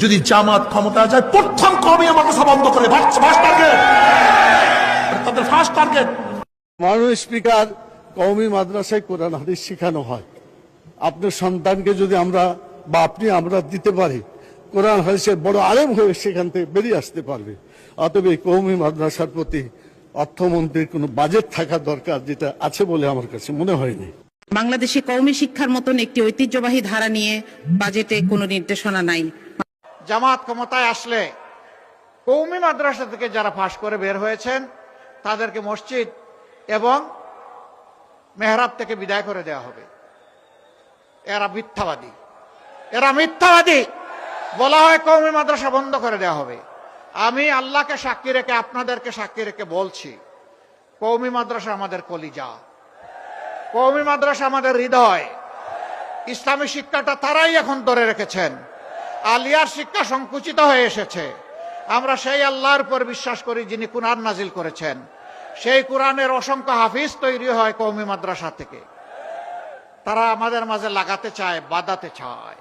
যদি জামাত ক্ষমতা যায় প্রথম কমই মাদ্রাসা বন্ধ করে তাদের ফার্স্ট টার্গেট। মাননীয় স্পিকার, কওমি মাদ্রাসায় কোরআন হাদিস শেখানো হয়। আপনার সন্তানকে যদি আমরা বা আমরা দিতে পারি, কোরআন হাদিসের বড় আলেম হয়ে সেখান থেকে বেরিয়ে আসতে পারবে। অতএব এই কওমি মাদ্রাসার প্রতি অর্থমন্ত্রীর কোনো বাজেট থাকা দরকার, যেটা আছে বলে আমার কাছে মনে হয়নি। বাংলাদেশে কওমি শিক্ষার মতন একটি ঐতিহ্যবাহী ধারা নিয়ে বাজেটে কোনো নির্দেশনা নাই। জামাত ক্ষমতায় আসলে কওমি মাদ্রাসা থেকে যারা পাশ করে বের হয়েছেন তাদেরকে মসজিদ এবং মেহরাব থেকে বিদায় করে দেওয়া হবে। এরা মিথ্যাবাদী, এরা মিথ্যাবাদী। বলা হয় কওমি মাদ্রাসা বন্ধ করে দেওয়া হবে। আমি আল্লাহকে সাক্ষী রেখে, আপনাদেরকে সাক্ষী রেখে বলছি, কওমি মাদ্রাসা আমাদের কলিজা, কওমি মাদ্রাসা আমাদের হৃদয়। ইসলামী শিক্ষাটা তারাই এখন ধরে রেখেছেন। আলিয়ার শিক্ষা সংকুচিত হয়ে এসেছে। আমরা সেই আল্লাহর উপর বিশ্বাস করি যিনি কুরআন নাজিল করেছেন। সেই কুরআনের অসংখ্য হাফিজ তৈরি হয় কওমি মাদ্রাসা থেকে। তারা আমাদের মাঝে লাগাতে চায়, বাঁধাতে চায়।